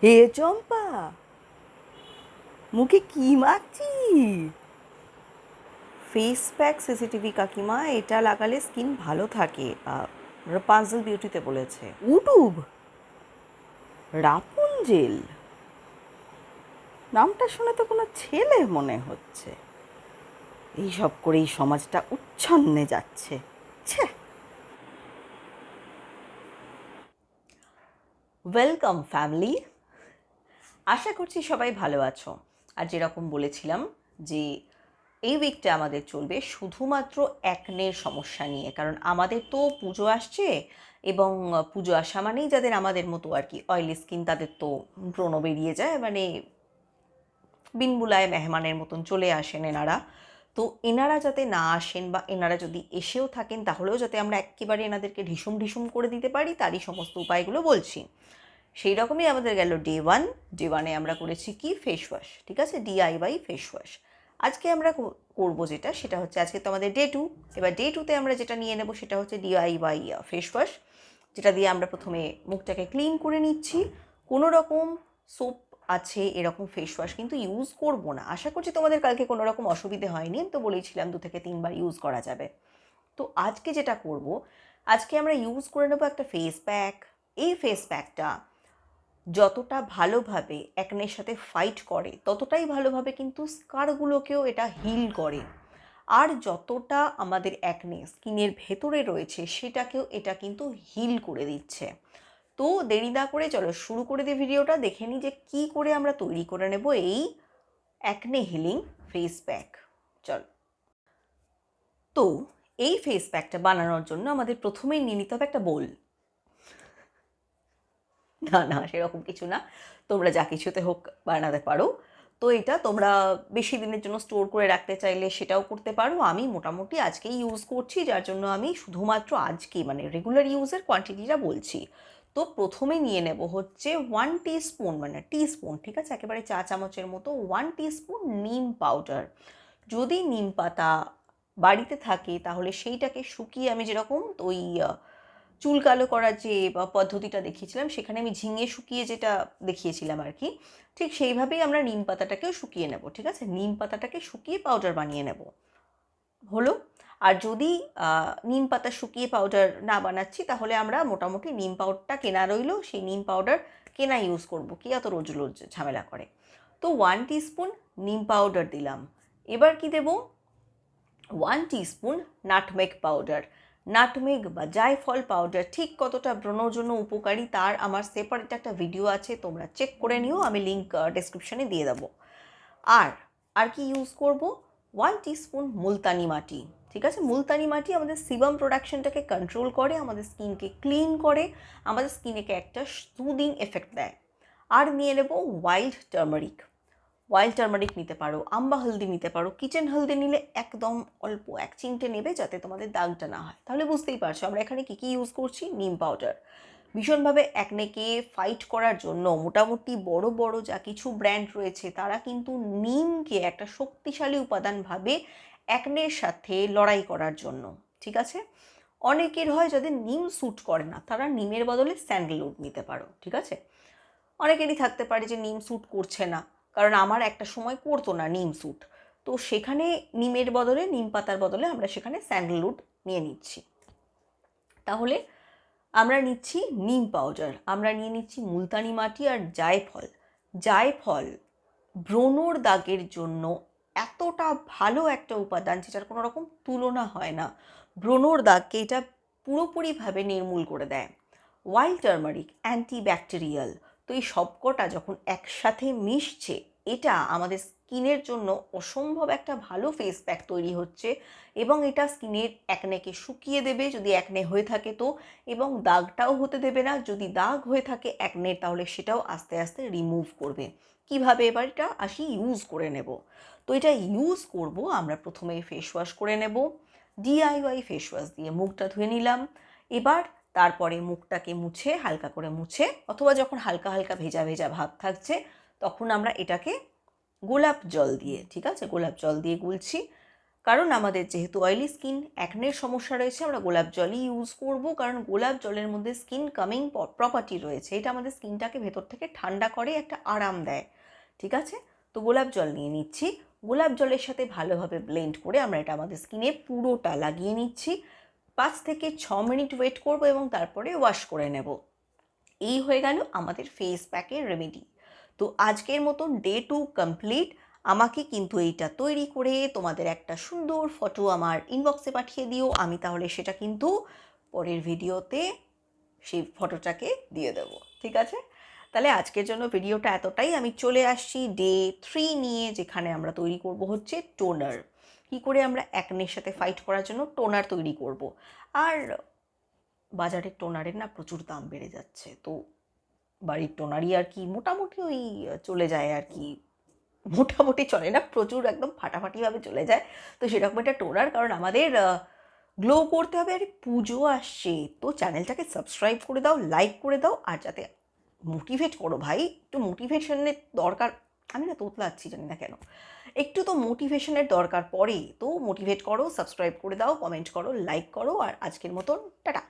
হে চম্পা, মুখে কি মাখছিস? Face pack CCTV কাকিমা, এটা লাগালে স্কিন ভালো থাকে, রাপানজেল বিউটিতে বলেছে। ইউটিউব রাপুনজেল নামটা শুনে তো কোনো ছেলে মনে হচ্ছে। এইসব করেই সমাজটা উচ্ছন্নে যাচ্ছে। ছে। ওয়েলকাম ফ্যামিলি, আশা করছি সবাই ভালো আছো। আর যেরকম বলেছিলাম যে এই উইকটা আমাদের চলবে শুধুমাত্র অ্যাকনের সমস্যা নিয়ে, কারণ আমাদের তো পুজো আসছে, এবং পুজো আসা মানেই যাদের আমাদের মতো আর কি অয়েলি স্কিন, তাদের তো ব্রণ বেরিয়ে যায়, মানে বিনবুলায় মেহমানের মতন চলে আসেন এনারা। তো এনারা যাতে না আসেন, বা এনারা যদি এসেও থাকেন তাহলেও যাতে আমরা একেবারে এনাদেরকে ঢিসুম ঢিসুম করে দিতে পারি, তারই সমস্ত উপায়গুলো বলছি। সেই রকমই আমাদের গেল ডে ওয়ানে আমরা করেছি কি ফেস ওয়াশ, ঠিক আছে, ডিআইওয়াই ফেস ওয়াশ। আজকে আমরা করবো যেটা, সেটা হচ্ছে আজকে তো আমাদের ডে 2। এবার ডে 2তে আমরা যেটা নিয়ে নেব সেটা হচ্ছে ডিআইওয়াই ফেস ওয়াশ, যেটা দিয়ে আমরা প্রথমে মুখটাকে ক্লিন করে নিচ্ছি। কোনো রকম সোপ আছে এরকম ফেস ওয়াশ কিন্তু ইউজ করব না। আশা করছি তোমাদের কালকে কোনো রকম অসুবিধে হয়নি, আমি তো বলেছিলাম 2 থেকে 3 বার ইউজ করা যাবে। তো আজকে যেটা করব, আজকে আমরা ইউজ করে নেবো একটা ফেস প্যাক। এই ফেস প্যাকটা যতটা ভালোভাবে অ্যাকনের সাথে ফাইট করে, ততটাই ভালোভাবে কিন্তু স্কারগুলোকেও এটা হিল করে। আর যতটা আমাদের অ্যাকনে স্কিনের ভেতরে রয়েছে সেটাকেও এটা কিন্তু হিল করে দিচ্ছে। তো দেরি না করে চলো শুরু করে দিই ভিডিওটা, দেখে নিই যে কী করে আমরা তৈরি করে নেব এই অ্যাকনে হিলিং ফেস প্যাক। চল। তো এই ফেস প্যাকটা বানানোর জন্য আমাদের প্রথমেই নিয়ে নিতে হবে একটা বোল। না না, সেরকম কিছু না, তোমরা যা কিছুতে হোক বানাতে পারো। তো এটা তোমরা বেশি দিনের জন্য স্টোর করে রাখতে চাইলে সেটাও করতে পারো। আমি মোটামুটি আজকেই ইউজ করছি, যার জন্য আমি শুধুমাত্র আজকে মানে রেগুলার ইউজের কোয়ান্টিটিটা বলছি। তো প্রথমে নিয়ে নেব হচ্ছে 1 টিস্পুন, মানে টিস্পুন, ঠিক আছে, একেবারে চা চামচের মতো 1 টিস্পুন নিম পাউডার। যদি নিম পাতা বাড়িতে থাকে তাহলে সেইটাকে শুকিয়ে, আমি যেরকম ওই চুল কালো করার যে পদ্ধতিটা দেখিয়েছিলাম সেখানে আমি ঝিঙে শুকিয়ে যেটা দেখিয়েছিলাম আর কি, ঠিক সেইভাবেই আমরা নিম পাতাটাকেও শুকিয়ে নেব, ঠিক আছে, নিম পাতাটাকে শুকিয়ে পাউডার বানিয়ে নেব। হলো। আর যদি নিম পাতা শুকিয়ে পাউডার না বানাচ্ছি তাহলে আমরা মোটামুটি নিম পাউডারটা কেনা রইলো, সেই নিম পাউডার কেনা ইউজ করব, কি এত রোজ রোজ ঝামেলা করে। তো 1 টিস্পুন নিম পাউডার দিলাম। এবার কি দেব, 1 টিস্পুন নাটমেগ পাউডার। নাটমেগ বা জায়ফল পাউডার ঠিক কতটা ব্রণর জন্য উপকারী তার আমার সেপারেট একটা ভিডিও আছে, তোমরা চেক করে নিও, আমি লিঙ্ক ডেসক্রিপশনে দিয়ে দেবো। আর আর কি ইউজ করব, 1 টিস্পুন মুলতানি মাটি, ঠিক আছে। মুলতানি মাটি আমাদের সিবাম প্রোডাকশনটাকে কন্ট্রোল করে, আমাদের স্কিনকে ক্লিন করে, আমাদের স্কিনেকে একটা সুদিং এফেক্ট দেয়। আর নিয়ে নেব ওয়াইল্ড টার্মারিক। ওয়াইল্ড টার্মারিক নিতে পারো, আম্বা হলদি নিতে পারো, কিচেন হলদি নিলে একদম অল্প 1 চিমটে নেবে যাতে তোমাদের দাগটা না হয়। তাহলে বুঝতেই পারছো আমরা এখানে কী কী ইউজ করছি। নিম পাউডার ভীষণভাবে অ্যাকনেকে ফাইট করার জন্য মোটামুটি বড় বড় যা কিছু ব্র্যান্ড রয়েছে তারা কিন্তু নিমকে একটা শক্তিশালী উপাদান ভাবে অ্যাকনের সাথে লড়াই করার জন্য, ঠিক আছে। অনেকের হয় যাদের নিম স্যুট করে না, তারা নিমের বদলে স্যান্ডেলউড নিতে পারো, ঠিক আছে। অনেকেরই থাকতে পারে যে নিম স্যুট করছে না, কারণ আমার একটা সময় করতো না নিম স্যুট, তো সেখানে নিমের বদলে, নিম পাতার বদলে আমরা সেখানে স্যান্ডেলউড নিয়ে নিচ্ছি। তাহলে আমরা নিচ্ছি নিম পাউডার, আমরা নিয়ে নিচ্ছি মুলতানি মাটি আর জায়ফল। জায়ফল ব্রণর দাগের জন্য এতটা ভালো একটা উপাদান যেটার কোনো রকম তুলনা হয় না, ব্রণর দাগকে এটা পুরোপুরিভাবে নির্মূল করে দেয়। Wild turmeric antibacterial. তো এই সবকটা যখন একসাথে মিশছে, এটা আমাদের স্কিনের জন্য অসম্ভব একটা ভালো ফেস প্যাক তৈরি হচ্ছে, এবং এটা স্কিনের অ্যাকনেকে শুকিয়ে দেবে যদি অ্যাকনে হয়ে থাকে তো, এবং দাগটাও হতে দেবে না, যদি দাগ হয়ে থাকে অ্যাকনের তাহলে সেটাও আস্তে আস্তে রিমুভ করবে। কিভাবে, এবার এটা আসি ইউজ করে নেব। তো এটা ইউজ করব আমরা প্রথমে ফেস ওয়াশ করে নেব, ডিআইওয়াই ফেস ওয়াশ দিয়ে মুখটা ধুয়ে নিলাম। এবার তারপরে মুখটাকে মুছে, হালকা করে মুছে, অথবা যখন হালকা হালকা ভেজা ভেজা ভাব থাকছে তখন আমরা এটাকে গোলাপ জল দিয়ে, ঠিক আছে, গোলাপ জল দিয়ে গুলছি। কারণ আমাদের যেহেতু অয়েলি স্কিন, অ্যাকনের সমস্যা রয়েছে, আমরা গোলাপ জলই ইউজ করব, কারণ গোলাপ জলের মধ্যে স্কিন কামিং প্রপার্টি রয়েছে। এটা আমাদের স্কিনটাকে ভেতর থেকে ঠান্ডা করে, একটা আরাম দেয়। ঠিক আছে, তো গোলাপ জল নিয়ে নিচ্ছি। গোলাপ জলের সাথে ভালোভাবে ব্লেন্ড করে আমরা এটা আমাদের স্কিনে পুরোটা লাগিয়ে নিচ্ছি। 5 থেকে 6 মিনিট ওয়েট করব এবং তারপরে ওয়াশ করে নেব। এই হয়ে গেল আমাদের ফেস প্যাকের রেমেডি। তো আজকের মতন ডে 2 কমপ্লিট। আমাকে কিন্তু এইটা তৈরি করে তোমাদের একটা সুন্দর ফটো আমার ইনবক্সে পাঠিয়ে দিও, আমি তাহলে সেটা কিন্তু পরের ভিডিওতে সেই ফটোটাকে দিয়ে দেবো। ঠিক আছে, তাহলে আজকের জন্য ভিডিওটা এতটাই। আমি চলে আসছি ডে 3 নিয়ে, যেখানে আমরা তৈরি করব হচ্ছে টোনার। কি করে আমরা অ্যাকনের সাথে ফাইট করার জন্য টোনার তৈরি করব। আর বাজারের টোনারের না প্রচুর দাম বেড়ে যাচ্ছে, তো বাড়ির টোনারই আর কি মোটামুটি ওই চলে যায় আর কি, মোটামুটি চলে না, প্রচুর একদম ফাটাফাটিভাবে চলে যায়। তো সেরকম একটা টোনার, কারণ আমাদের গ্লো করতে হবে, আর পুজো আসছে, তো চ্যানেলটাকে সাবস্ক্রাইব করে দাও, লাইক করে দাও, আর যাতে মোটিভেট করো ভাই, একটু মোটিভেশনের দরকার। আমি না তোতলাচ্ছি জানি না কেন, একটু তো মোটিভেশনের দরকার পড়ে, তো মোটিভেট করো, সাবস্ক্রাইব করে দাও, কমেন্ট করো, লাইক করো, আর আজকের মতন টাটা।